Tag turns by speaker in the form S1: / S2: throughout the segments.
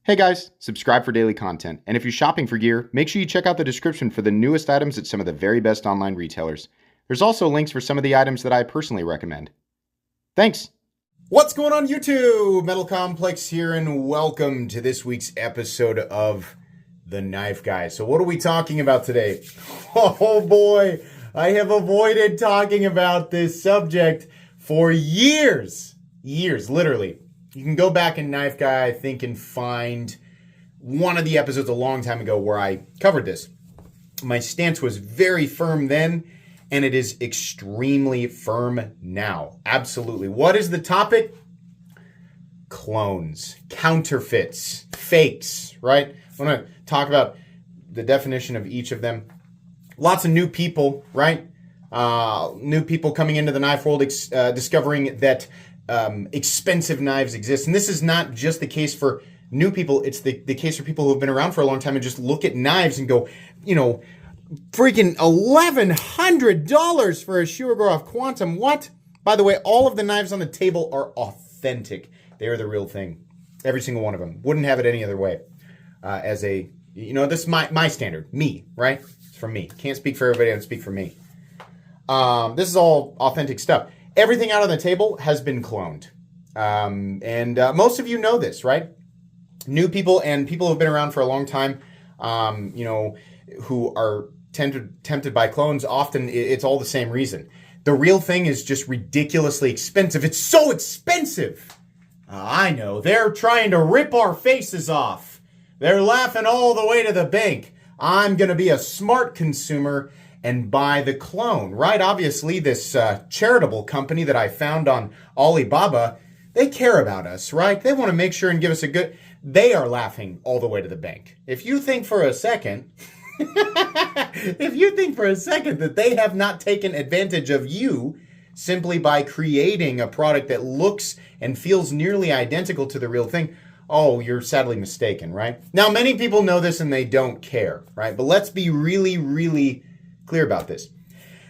S1: Hey guys, subscribe for daily content. And if you're shopping for gear, make sure you check out the description for the newest items at some of the very best online retailers. There's also links for some of the items that I personally recommend. Thanks! What's going on YouTube? Metal Complex here and welcome to this week's episode of The Knife Guy. So what are we talking about today? Oh boy, I have avoided talking about this subject for years, literally. You can go back in Knife Guy, I think, and find one of the episodes a long time ago where I covered this. My stance was very firm then, and it is extremely firm now. Absolutely. What is the topic? Clones, counterfeits, fakes, right? I want to talk about the definition of each of them. Lots of new people, right? New people coming into the knife world, discovering that expensive knives exist. And this is not just the case for new people. It's the case for people who have been around for a long time and just look at knives and go, you know, freaking $1,100 for a Shirogorov Quantum. What? By the way, all of the knives on the table are authentic. They are the real thing. Every single one of them. Wouldn't have it any other way. As a, you know, this is my standard. Me, right? It's from me. Can't speak for everybody. I don't speak for me. This is all authentic stuff. Everything out on the table has been cloned. And most of you know this, right? New people and people who have been around for a long time, you know, who are tempted by clones, often it's all the same reason. The real thing is just ridiculously expensive. It's so expensive. I know. They're trying to rip our faces off. They're laughing all the way to the bank. I'm going to be a smart consumer and buy the clone, right? Obviously, this charitable company that I found on Alibaba, they care about us, right? They want to make sure and give us a good... They are laughing all the way to the bank. If you think for a second... that they have not taken advantage of you simply by creating a product that looks and feels nearly identical to the real thing, oh, you're sadly mistaken, right? Now, many people know this and they don't care, right? But let's be really, really clear about this.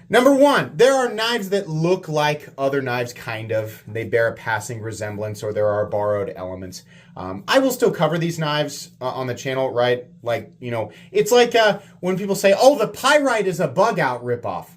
S1: Number one, there are knives that look like other knives, kind of. They bear a passing resemblance, or there are borrowed elements. I will still cover these knives on the channel, right? Like, you know, it's like when people say, oh, the Pyrite is a bug-out ripoff.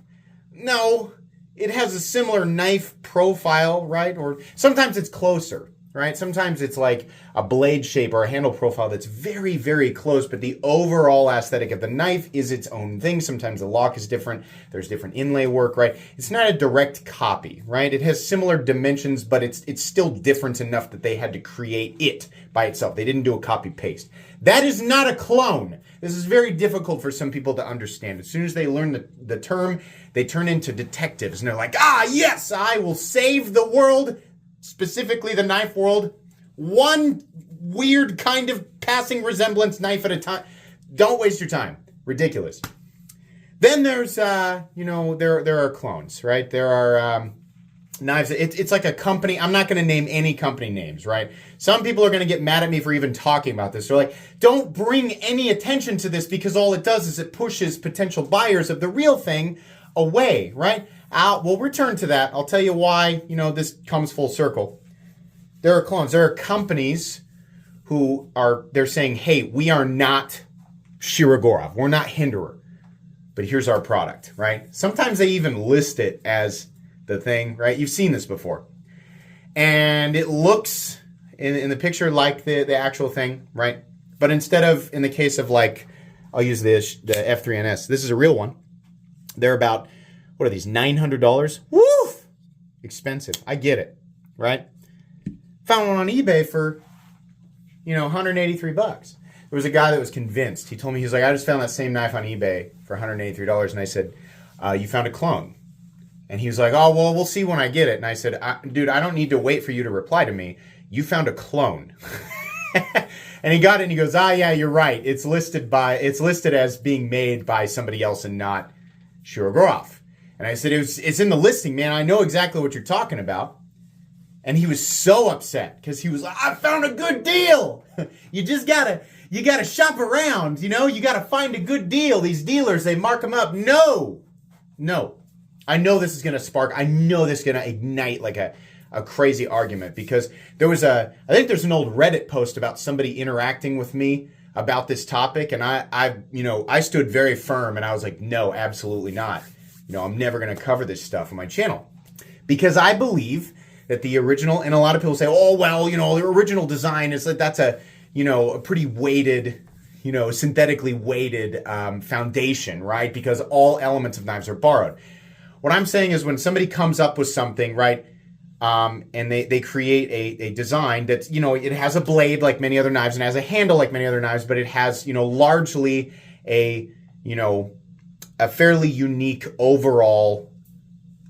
S1: No, it has a similar knife profile, right? Or sometimes it's closer, right? Sometimes it's like a blade shape or a handle profile that's very, very close, but the overall aesthetic of the knife is its own thing. Sometimes the lock is different. There's different inlay work, right? It's not a direct copy, right? It has similar dimensions, but it's still different enough that they had to create it by itself. They didn't do a copy paste. That is not a clone. This is very difficult for some people to understand. As soon as they learn the term, they turn into detectives and they're like, ah, yes, I will save the world, specifically the knife world, one weird kind of passing resemblance knife at a time. Don't waste your time. Ridiculous. Then there's, you know, there are clones, right? There are knives. It's like a company. I'm not going to name any company names, right? Some people are going to get mad at me for even talking about this. They're like, don't bring any attention to this because all it does is it pushes potential buyers of the real thing away, right? We'll return to that. I'll tell you why, you know, this comes full circle. There are clones. There are companies who they're saying, hey, we are not Shirogorov. We're not Hinderer. But here's our product, right? Sometimes they even list it as the thing, right? You've seen this before. And it looks in the picture like the actual thing, right? But instead of, in the case of like, I'll use the F3NS. This is a real one. They're about, what are these, $900? Woo! Expensive. I get it, right? Found one on eBay for, you know, $183. There was a guy that was convinced. He told me, he was like, I just found that same knife on eBay for $183. And I said, you found a clone. And he was like, oh, well, we'll see when I get it. And I said, dude, I don't need to wait for you to reply to me. You found a clone. And he got it and he goes, yeah, you're right. It's listed as being made by somebody else and not Shirogorov. And I said, it's in the listing, man. I know exactly what you're talking about. And he was so upset because he was like, I found a good deal. You gotta shop around, you know, you gotta find a good deal. These dealers, they mark them up. No. I know this is gonna spark, I know this is gonna ignite like a a crazy argument, because I think there's an old Reddit post about somebody interacting with me about this topic, and I stood very firm, and I was like, no, absolutely not. I'm never going to cover this stuff on my channel, because I believe that the original, and a lot of people say, oh, well, the original design is that's a pretty weighted, synthetically weighted foundation, right? Because all elements of knives are borrowed. What I'm saying is, when somebody comes up with something, right, and they create a design that, it has a blade like many other knives and has a handle like many other knives, but it has, largely a fairly unique overall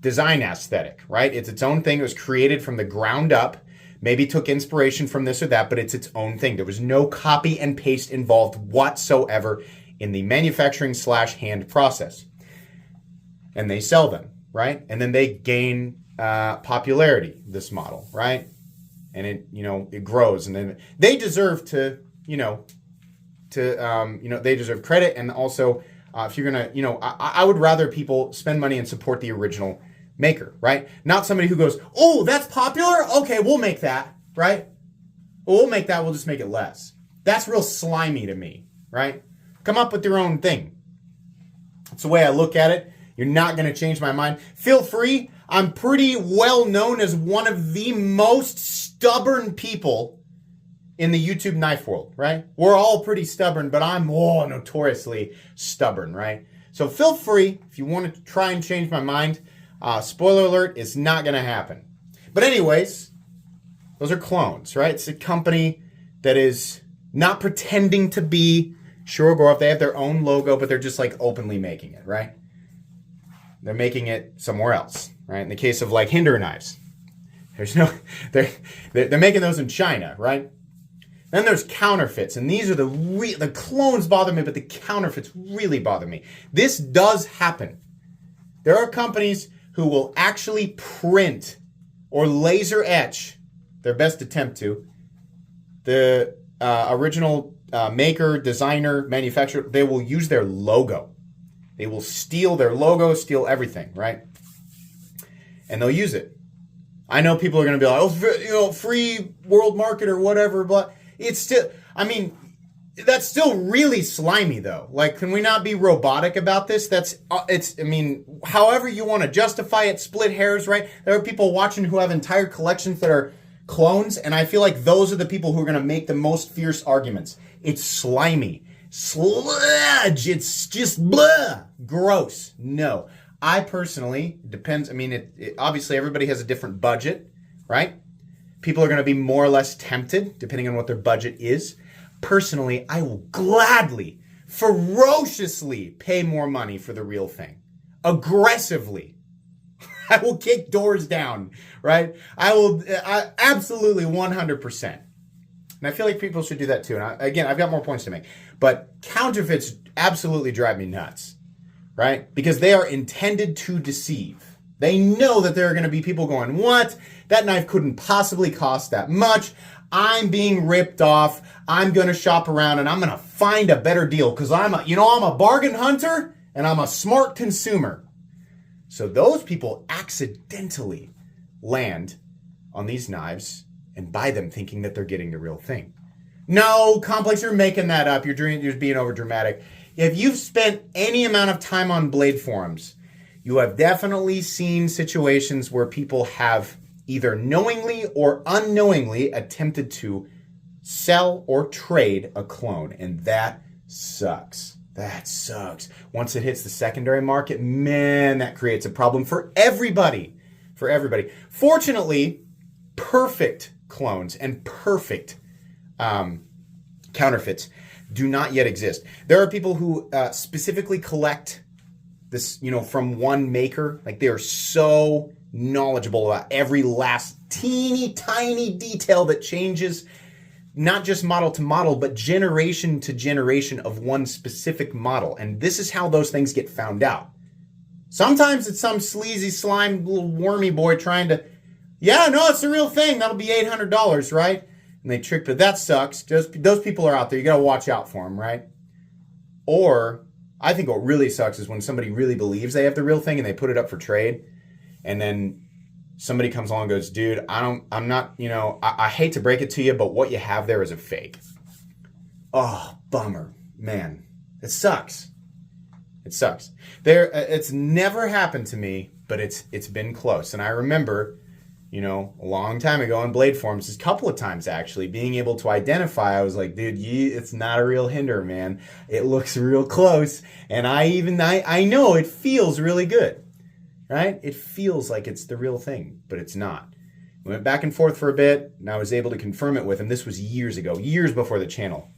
S1: design aesthetic, right? It's its own thing. It was created from the ground up. Maybe took inspiration from this or that, but it's its own thing. There was no copy and paste involved whatsoever in the manufacturing/hand process. And they sell them, right? And then they gain popularity, this model, right? And it grows, and then they deserve to they deserve credit. And also, if you're gonna, I would rather people spend money and support the original maker, right? Not somebody who goes, oh, that's popular? Okay, we'll make that, right? We'll make that, we'll just make it less. That's real slimy to me, right? Come up with your own thing. That's the way I look at it. You're not going to change my mind. Feel free. I'm pretty well known as one of the most stubborn people in the YouTube knife world, right? We're all pretty stubborn, but I'm notoriously stubborn, right? So feel free if you want to try and change my mind. Spoiler alert, it's not going to happen. But anyways, those are clones, right? It's a company that is not pretending to be Shirogorov. They have their own logo, but they're just like openly making it, right? They're making it somewhere else, right? In the case of like Hinder knives, they're making those in China, right? Then there's counterfeits, and these are the clones bother me, but the counterfeits really bother me. This does happen. There are companies who will actually print or laser etch, their best attempt to, the original maker, designer, manufacturer. They will use their logo. They will steal their logo, steal everything, right? And they'll use it. I know people are going to be like, free world market or whatever, but it's still, that's still really slimy though. Like, can we not be robotic about this? However you want to justify it, split hairs, right? There are people watching who have entire collections that are clones, and I feel like those are the people who are going to make the most fierce arguments. It's slimy. Sludge. It's just blah. Gross. No. I personally, depends, obviously everybody has a different budget, right? People are going to be more or less tempted, depending on what their budget is. Personally, I will gladly, ferociously pay more money for the real thing. Aggressively. I will kick doors down, right? I absolutely 100%. And I feel like people should do that too. And again, I've got more points to make. But counterfeits absolutely drive me nuts, right? Because they are intended to deceive. They know that there are going to be people going, what? That knife couldn't possibly cost that much. I'm being ripped off. I'm going to shop around and I'm going to find a better deal because I'm a bargain hunter and I'm a smart consumer. So those people accidentally land on these knives and buy them thinking that they're getting the real thing. No, Complex, you're making that up. You're being over dramatic. If you've spent any amount of time on blade forums, you have definitely seen situations where people have either knowingly or unknowingly attempted to sell or trade a clone, and that sucks. That sucks. Once it hits the secondary market, man, that creates a problem for everybody. For everybody. Fortunately, perfect clones and perfect counterfeits do not yet exist. There are people who specifically collect this, from one maker. Like, they are so knowledgeable about every last teeny tiny detail that changes not just model to model, but generation to generation of one specific model. And this is how those things get found out. Sometimes it's some sleazy, slime, little wormy boy trying to, it's the real thing. That'll be $800, right? And they trick, but that sucks. Those people are out there. You got to watch out for them, right? Or I think what really sucks is when somebody really believes they have the real thing and they put it up for trade, and then somebody comes along and goes, dude, I'm not, I hate to break it to you, but what you have there is a fake. Oh, bummer, man. It sucks. It sucks. It's never happened to me, but it's been close. And I remember, a long time ago on blade forums, a couple of times actually, being able to identify, I was like, dude, it's not a real hinder, man. It looks real close. And I know it feels really good, right? It feels like it's the real thing, but it's not. We went back and forth for a bit, and I was able to confirm it with him. This was years ago, years before the channel.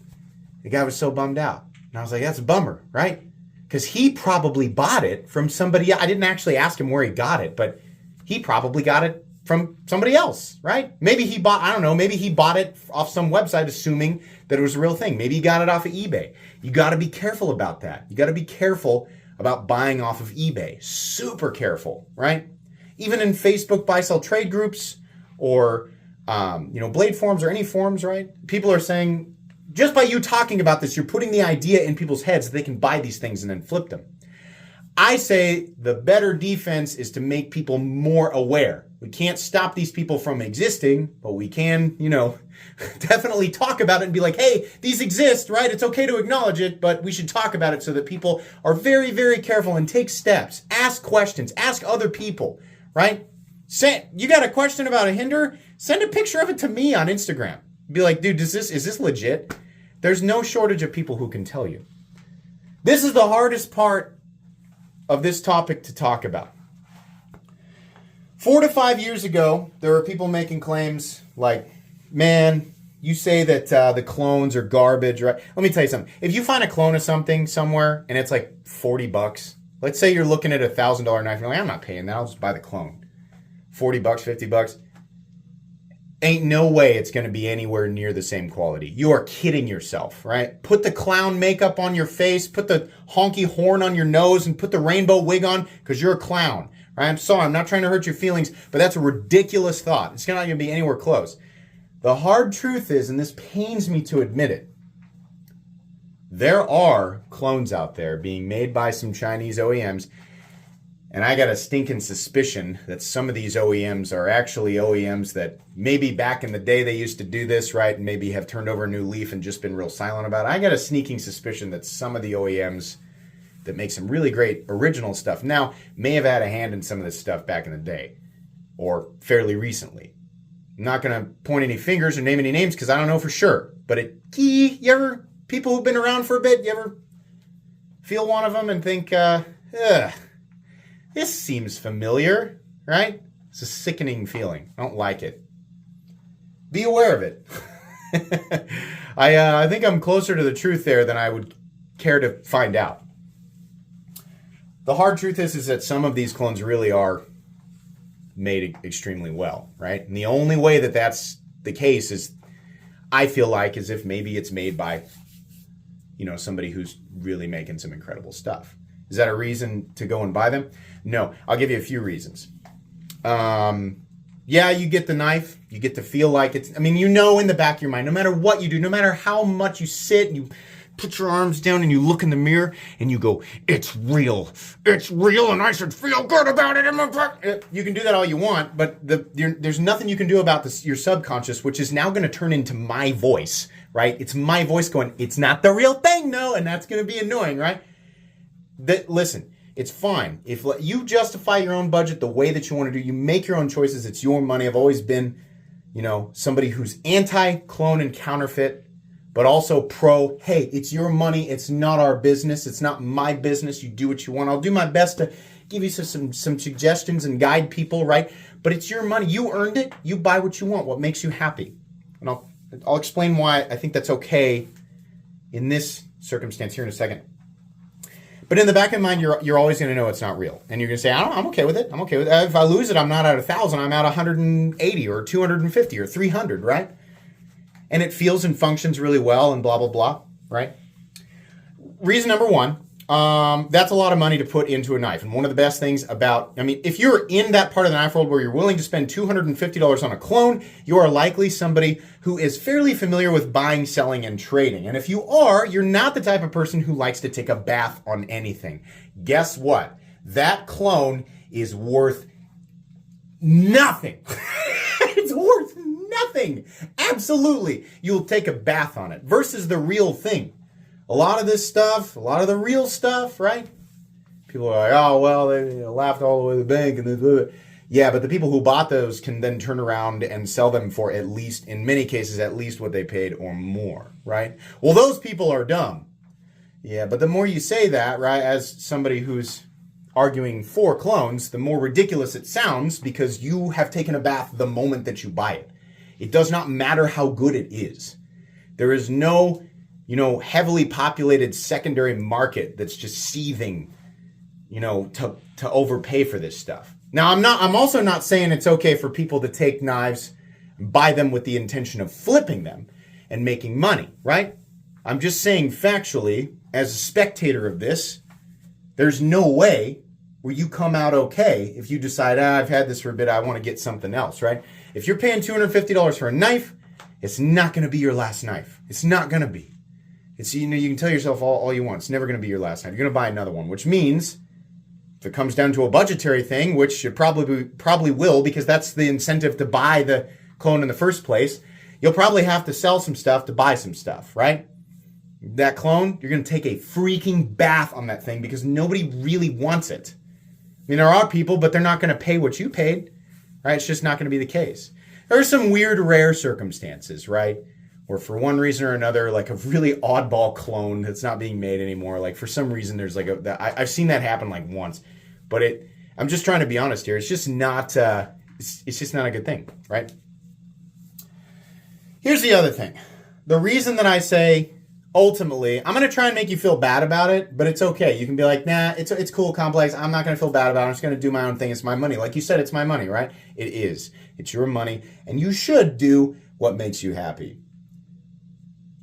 S1: The guy was so bummed out. And I was like, that's a bummer, right? Because he probably bought it from somebody. I didn't actually ask him where he got it, but he probably got it from somebody else, right? Maybe he bought it off some website assuming that it was a real thing. Maybe he got it off of eBay. You got to be careful about that. You got to be careful about buying off of eBay. Super careful, right? Even in Facebook buy-sell trade groups or, blade forums or any forums, right? People are saying, just by you talking about this, you're putting the idea in people's heads that they can buy these things and then flip them. I say the better defense is to make people more aware. We can't stop these people from existing, but we can, definitely talk about it and be like, hey, these exist, right? It's okay to acknowledge it, but we should talk about it so that people are very, very careful and take steps. Ask questions. Ask other people, right? You got a question about a hinder? Send a picture of it to me on Instagram. Be like, dude, is this legit? There's no shortage of people who can tell you. This is the hardest part of this topic to talk about. 4 to 5 years ago, there were people making claims like, man, you say that the clones are garbage, right? Let me tell you something. If you find a clone of something somewhere and it's like $40, let's say you're looking at a $1,000 knife and you're like, I'm not paying that. I'll just buy the clone. $40, $50. Ain't no way it's going to be anywhere near the same quality. You are kidding yourself, right? Put the clown makeup on your face, put the honky horn on your nose, and put the rainbow wig on because you're a clown, right? I'm sorry, I'm not trying to hurt your feelings, but that's a ridiculous thought. It's not going to be anywhere close. The hard truth is, and this pains me to admit it, there are clones out there being made by some Chinese OEMs. And I got a stinking suspicion that some of these OEMs are actually OEMs that maybe back in the day they used to do this, right? And maybe have turned over a new leaf and just been real silent about it. I got a sneaking suspicion that some of the OEMs that make some really great original stuff now may have had a hand in some of this stuff back in the day or fairly recently. I'm not going to point any fingers or name any names because I don't know for sure. But people who've been around for a bit, you ever feel one of them and think, this seems familiar, right? It's a sickening feeling. I don't like it. Be aware of it. I think I'm closer to the truth there than I would care to find out. The hard truth is that some of these clones really are made extremely well, right? And the only way that that's the case is, I feel like, is if maybe it's made by, somebody who's really making some incredible stuff. Is that a reason to go and buy them? No. I'll give you a few reasons. You get the knife. You get to feel like it's... in the back of your mind, no matter what you do, no matter how much you sit and you put your arms down and you look in the mirror and you go, it's real. It's real and I should feel good about it. You can do that all you want, but there's nothing you can do about your subconscious, which is now going to turn into my voice, right? It's my voice going, it's not the real thing, no, and that's going to be annoying, right? Listen, it's fine. If you justify your own budget the way that you want to do, you make your own choices. It's your money. I've always been, somebody who's anti-clone and counterfeit, but also pro, hey, it's your money. It's not our business. It's not my business. You do what you want. I'll do my best to give you some suggestions and guide people, right? But it's your money. You earned it. You buy what you want, what makes you happy. And I'll explain why I think that's okay in this circumstance here in a second. But in the back of your mind, you're always going to know it's not real. And you're going to say, I'm okay with it. I'm okay with it. If I lose it, I'm not at 1,000. I'm at 180 or 250 or 300, right? And it feels and functions really well and blah, blah, blah, right? Reason number one, that's a lot of money to put into a knife. And one of the best things about, if you're in that part of the knife world where you're willing to spend $250 on a clone, you are likely somebody who is fairly familiar with buying, selling, and trading. And if you are, you're not the type of person who likes to take a bath on anything. Guess what? That clone is worth nothing. It's worth nothing. Absolutely. You'll take a bath on it versus the real thing. A lot of this stuff, a lot of the real stuff, right? People are like, oh, well, they laughed all the way to the bank. And yeah, but the people who bought those can then turn around and sell them for at least, in many cases, at least what they paid or more, right? Well, those people are dumb. Yeah, but the more you say that, right, as somebody who's arguing for clones, the more ridiculous it sounds because you have taken a bath the moment that you buy it. It does not matter how good it is. There is no, heavily populated secondary market that's just seething, to overpay for this stuff. Now, I'm also not saying it's okay for people to take knives and buy them with the intention of flipping them and making money, right? I'm just saying factually, as a spectator of this, there's no way where you come out okay if you decide, I've had this for a bit, I want to get something else, right? If you're paying $250 for a knife, it's not going to be your last knife. It's not going to be. It's, you can tell yourself all you want. It's never going to be your last knife. You're going to buy another one, which means if it comes down to a budgetary thing, which it probably will because that's the incentive to buy the clone in the first place, you'll probably have to sell some stuff to buy some stuff, right? That clone, you're going to take a freaking bath on that thing because nobody really wants it. I mean, there are people, but they're not going to pay what you paid, right? It's just not going to be the case. There are some weird, rare circumstances, right? Where for one reason or another, like a really oddball clone that's not being made anymore, like for some reason there's like I've seen that happen like once, but I'm just trying to be honest here. It's just not, it's just not a good thing, right? Here's the other thing. The reason that I say, ultimately, I'm going to try and make you feel bad about it, but it's okay. You can be like, nah, it's cool, Complex. I'm not going to feel bad about it. I'm just going to do my own thing. It's my money. Like you said, it's my money, right? It is. It's your money, and you should do what makes you happy.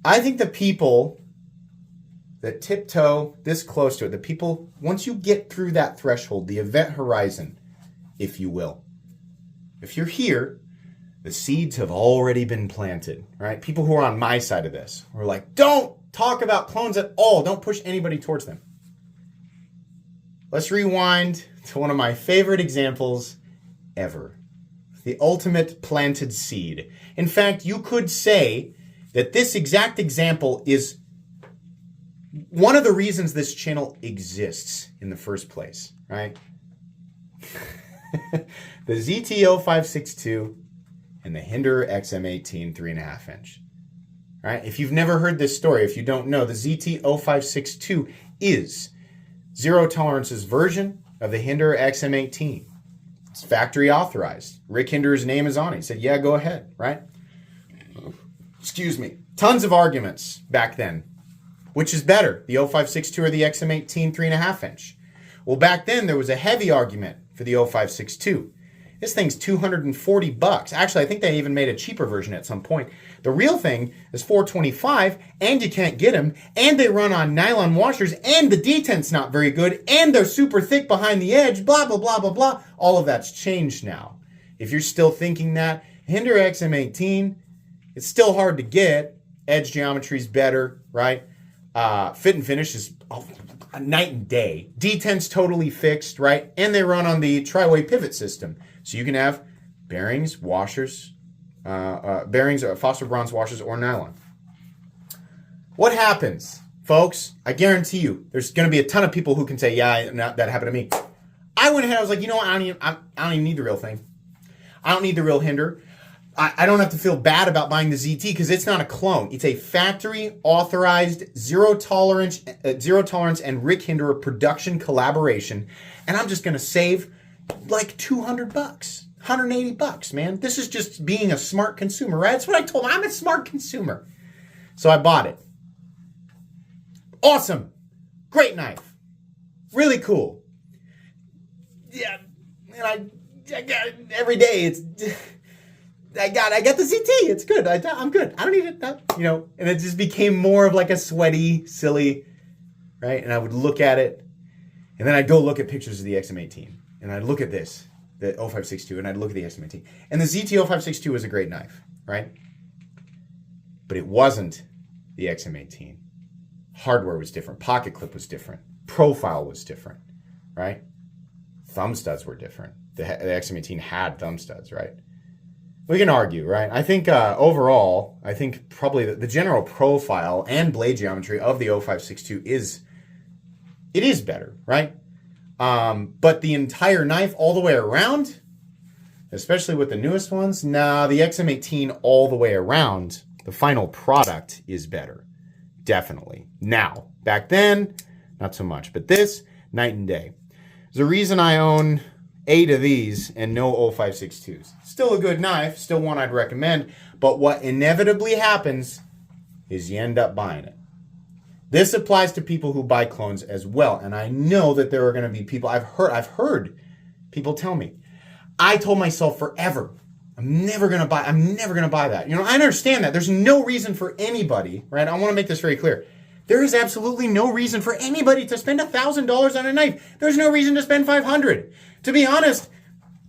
S1: I think the people that tiptoe this close to it, the people, once you get through that threshold, the event horizon, if you will, if you're here, the seeds have already been planted, right? People who are on my side of this are like, don't talk about clones at all. Don't push anybody towards them. Let's rewind to one of my favorite examples ever. The ultimate planted seed. In fact, you could say that this exact example is one of the reasons this channel exists in the first place, right? The ZT-0562 and the Hinderer XM18 3.5 inch. Right? If you've never heard this story, if you don't know, the ZT-0562 is Zero Tolerance's version of the Hinderer XM18. It's factory authorized. Rick Hinderer's name is on it. He said, yeah, go ahead, right? Excuse me. Tons of arguments back then. Which is better, the 0562 or the XM18 3.5 inch? Well, back then there was a heavy argument for the 0562. This thing's $240. Actually, I think they even made a cheaper version at some point. The real thing is $425, and you can't get them, and they run on nylon washers, and the detent's not very good, and they're super thick behind the edge, blah, blah, blah, blah, blah. All of that's changed now. If you're still thinking that, Hinderer XM18, it's still hard to get. Edge geometry's better, right? Fit and finish is a night and day. Detent's totally fixed, right? And they run on the tri-way pivot system. So you can have bearings, washers, phosphor bronze washers, or nylon. What happens, folks? I guarantee you, there's going to be a ton of people who can say, yeah, that happened to me. I went ahead, I was like, you know what? I don't even need the real thing. I don't need the real Hinderer. I don't have to feel bad about buying the ZT because it's not a clone. It's a factory authorized zero tolerance and Rick Hinderer production collaboration. And I'm just going to save like $200, $180, man. This is just being a smart consumer, right? That's what I told him. I'm a smart consumer. So I bought it. Awesome. Great knife. Really cool. Yeah. And I got it every day. I got the ZT. It's good. I'm good. I don't need it. And it just became more of like a sweaty, silly, right? And I would look at it, and then I'd go look at pictures of the XM18, and I'd look at this, the 0562, and I'd look at the XM18. And the ZT-0562 was a great knife, right? But it wasn't the XM18. Hardware was different. Pocket clip was different. Profile was different, right? Thumb studs were different. the XM18 had thumb studs, right? We can argue, right? I think overall, I think probably the general profile and blade geometry of the 0562 is better, right? But the entire knife all the way around, especially with the newest ones, the XM18 all the way around, the final product is better. Definitely. Now, back then, not so much. But this, night and day. There's a reason I own 8 of these and no 0562s. Still a good knife, still one I'd recommend, but what inevitably happens is you end up buying it. This applies to people who buy clones as well, and I know that there are going to be people, I've heard people tell me, I told myself forever, I'm never going to buy that. You know, I understand that. There's no reason for anybody, right? I want to make this very clear. There is absolutely no reason for anybody to spend $1,000 on a knife. There's no reason to spend $500. To be honest,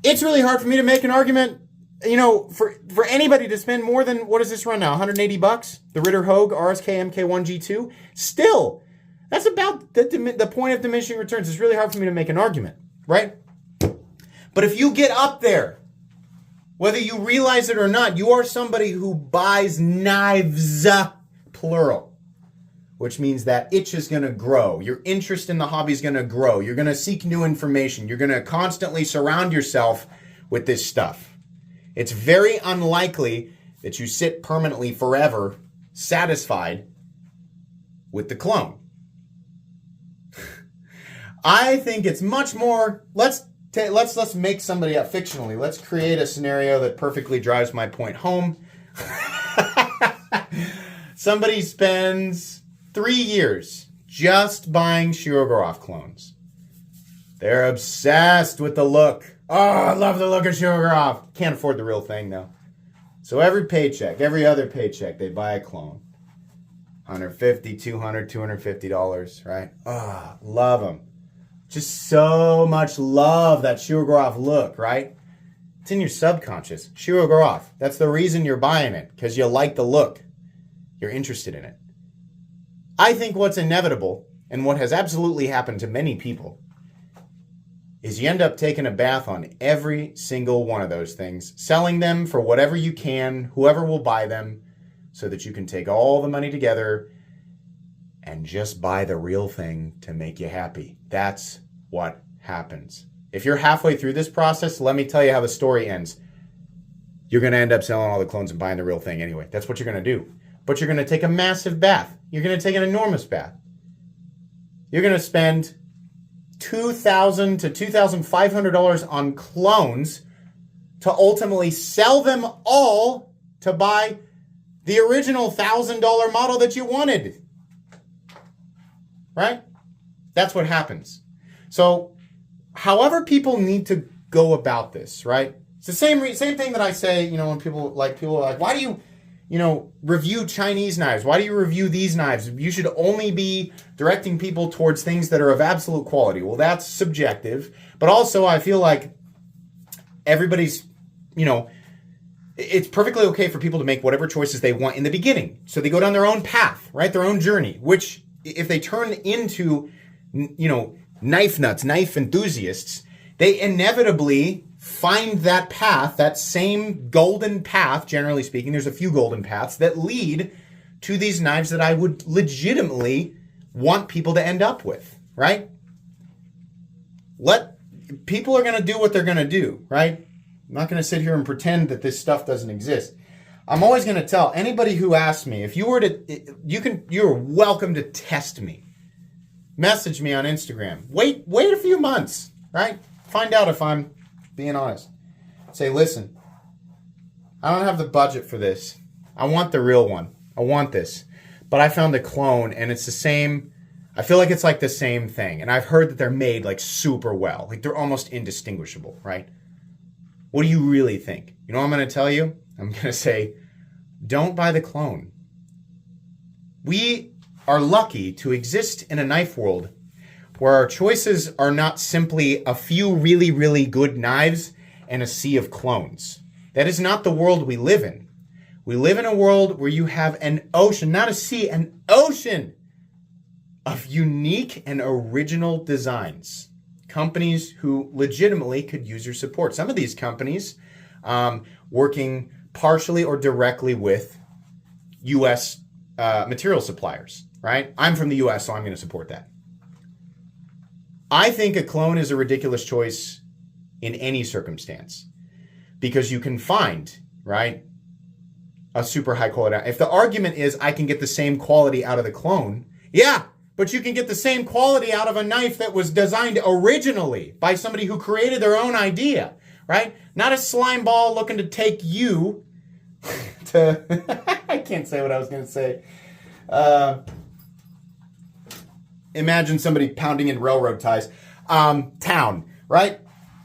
S1: it's really hard for me to make an argument, you know, for anybody to spend more than, what does this run now, $180? The Ritter Hogue RSK MK1G2? Still, that's about the point of diminishing returns. It's really hard for me to make an argument, right? But if you get up there, whether you realize it or not, you are somebody who buys knives, plural. Which means that itch is going to grow. Your interest in the hobby is going to grow. You're going to seek new information. You're going to constantly surround yourself with this stuff. It's very unlikely that you sit permanently forever satisfied with the clone. I think it's much more, let's make somebody up fictionally. Let's create a scenario that perfectly drives my point home. Somebody spends 3 years just buying Shirogorov clones. They're obsessed with the look. Oh, I love the look of Shirogorov. Can't afford the real thing, though. So every other paycheck, they buy a clone. $150, $200, $250, right? Oh, love them. Just so much love that Shirogorov look, right? It's in your subconscious. Shirogorov. That's the reason you're buying it, because you like the look. You're interested in it. I think what's inevitable, and what has absolutely happened to many people, is you end up taking a bath on every single one of those things, selling them for whatever you can, whoever will buy them, so that you can take all the money together and just buy the real thing to make you happy. That's what happens. If you're halfway through this process, let me tell you how the story ends. You're going to end up selling all the clones and buying the real thing anyway. That's what you're going to do. But you're going to take a massive bath. You're going to take an enormous bath. You're going to spend $2,000 to $2,500 on clones to ultimately sell them all to buy the original $1,000 model that you wanted. Right? That's what happens. So, however people need to go about this, right? It's the same thing that I say, you know, when people are like, why do you review Chinese knives? Why do you review these knives? You should only be directing people towards things that are of absolute quality. Well, that's subjective. But also, I feel like everybody's, it's perfectly okay for people to make whatever choices they want in the beginning. So they go down their own path, right? Their own journey, which if they turn into, knife nuts, knife enthusiasts, they inevitably find that path, that same golden path, generally speaking. There's a few golden paths that lead to these knives that I would legitimately want people to end up with, right? People are going to do what they're going to do, right? I'm not going to sit here and pretend that this stuff doesn't exist. I'm always going to tell anybody who asks me, if you were to, you're welcome to test me. Message me on Instagram. Wait a few months, right? Find out if I'm being honest. Say, listen, I don't have the budget for this. I want the real one. I want this. But I found a clone and it's the same. I feel like it's like the same thing. And I've heard that they're made like super well. Like they're almost indistinguishable, right? What do you really think? You know what I'm going to tell you? I'm going to say, don't buy the clone. We are lucky to exist in a knife world where our choices are not simply a few really, really good knives and a sea of clones. That is not the world we live in. We live in a world where you have an ocean, not a sea, an ocean of unique and original designs companies who legitimately could use your support. Some of these companies working partially or directly with U.S. Material suppliers, right? I'm from the U.S., so I'm going to support that. I think a clone is a ridiculous choice in any circumstance because you can find, right, a super high quality. If the argument is I can get the same quality out of the clone, yeah, but you can get the same quality out of a knife that was designed originally by somebody who created their own idea, right? Not a slime ball looking to take you to... I can't say what I was going to say. Imagine somebody pounding in railroad ties. Town, right?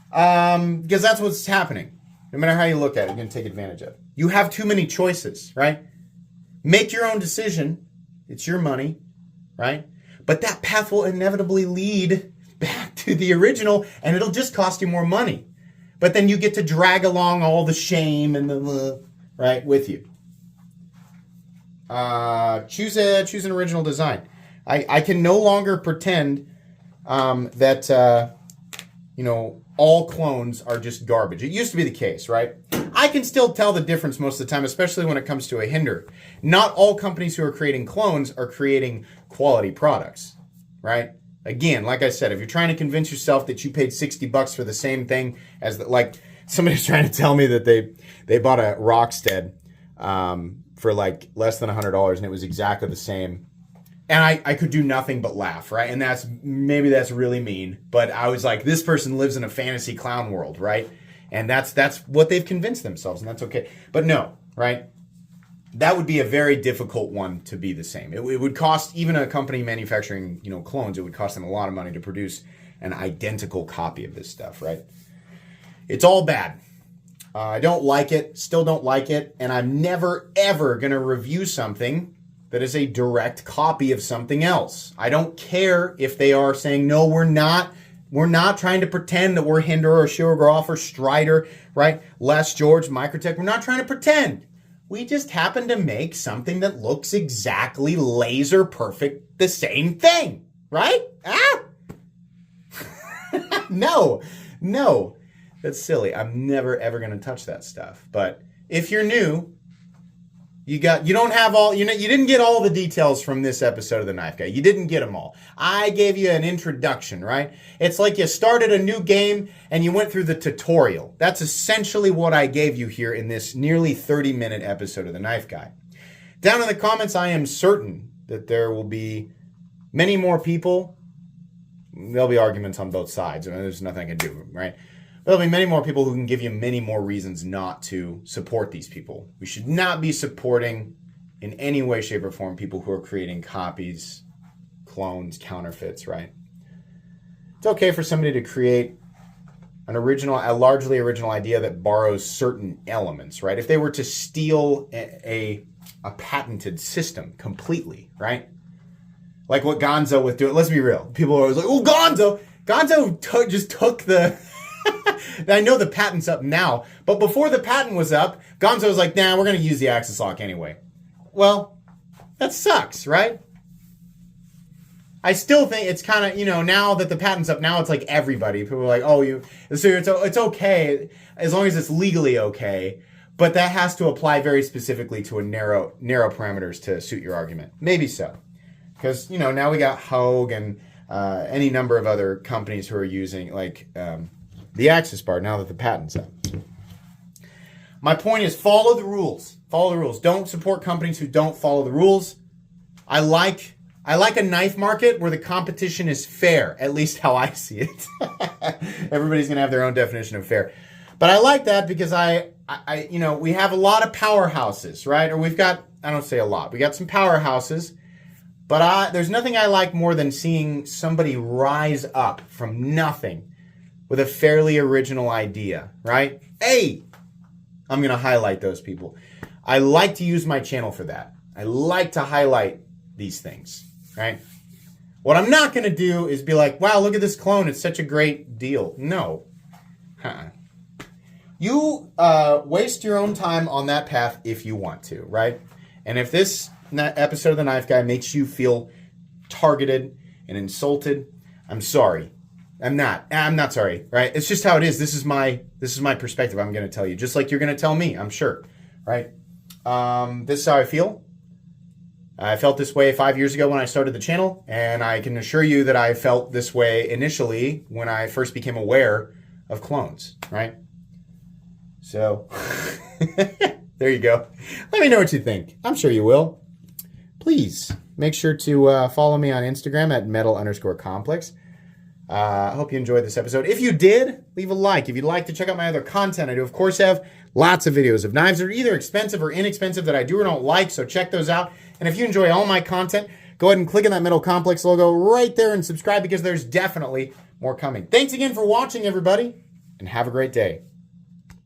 S1: Because that's what's happening. No matter how you look at it, you're going to take advantage of it. You have too many choices, right? Make your own decision. It's your money, right? But that path will inevitably lead back to the original, and it'll just cost you more money. But then you get to drag along all the shame and the, right, with you. Choose an original design. I can no longer pretend that all clones are just garbage. It used to be the case, right? I can still tell the difference most of the time, especially when it comes to a hinder. Not all companies who are creating clones are creating quality products, right? Again, like I said, if you're trying to convince yourself that you paid $60 for the same thing as like somebody's trying to tell me that they bought a Rockstead for like less than $100 and it was exactly the same. And I could do nothing but laugh, right? And maybe that's really mean, but I was like, this person lives in a fantasy clown world, right? And that's what they've convinced themselves, and that's okay. But no, right? That would be a very difficult one to be the same. It would cost even a company manufacturing, clones, it would cost them a lot of money to produce an identical copy of this stuff, right? It's all bad. I don't like it, still don't like it, and I'm never, ever going to review something that is a direct copy of something else. I don't care if they are saying, no, we're not trying to pretend that we're Hinder or Shirograph or Strider, right? Les George, Microtech. We're not trying to pretend. We just happen to make something that looks exactly laser perfect the same thing, right? No. That's silly. I'm never, ever going to touch that stuff. But if you're new, you didn't get all the details from this episode of The Knife Guy. You didn't get them all. I gave you an introduction, right? It's like you started a new game and you went through the tutorial. That's essentially what I gave you here in this nearly 30-minute episode of The Knife Guy. Down in the comments, I am certain that there will be many more people. There'll be arguments on both sides. There's nothing I can do, right? There'll be many more people who can give you many more reasons not to support these people. We should not be supporting in any way, shape, or form people who are creating copies, clones, counterfeits, right? It's okay for somebody to create a largely original idea that borrows certain elements, right? If they were to steal a patented system completely, right? Like what Gonzo was doing. Let's be real. People are always like, oh, Gonzo just took the... I know the patent's up now, but before the patent was up, Gonzo was like, nah, we're going to use the axis lock anyway. Well, that sucks, right? I still think it's kind of, now that the patent's up, now it's like everybody. People are like, so it's okay as long as it's legally okay, but that has to apply very specifically to a narrow parameters to suit your argument. Maybe so. Because, now we got Hogue and any number of other companies who are using, the axis bar now that the patent's up. My point is follow the rules. Follow the rules. Don't support companies who don't follow the rules. I like a knife market where the competition is fair, at least how I see it. Everybody's going to have their own definition of fair. But I like that because we have a lot of powerhouses, right? Or I don't say a lot. We got some powerhouses. But there's nothing I like more than seeing somebody rise up from nothing with a fairly original idea, right? Hey, I'm going to highlight those people. I like to use my channel for that. I like to highlight these things, right? What I'm not going to do is be like, wow, look at this clone. It's such a great deal. No. You waste your own time on that path if you want to, right? And if this episode of The Knife Guy makes you feel targeted and insulted, I'm sorry. I'm not sorry, right? It's just how it is. This is my perspective. I'm going to tell you, just like you're going to tell me, I'm sure, right? This is how I feel. I felt this way 5 years ago when I started the channel, and I can assure you that I felt this way initially when I first became aware of clones, right? So, there you go. Let me know what you think. I'm sure you will. Please make sure to follow me on Instagram at metal_complex. I hope you enjoyed this episode. If you did, leave a like. If you'd like to check out my other content, I do, of course, have lots of videos of knives that are either expensive or inexpensive that I do or don't like, so check those out. And if you enjoy all my content, go ahead and click on that Metal Complex logo right there and subscribe because there's definitely more coming. Thanks again for watching, everybody, and have a great day.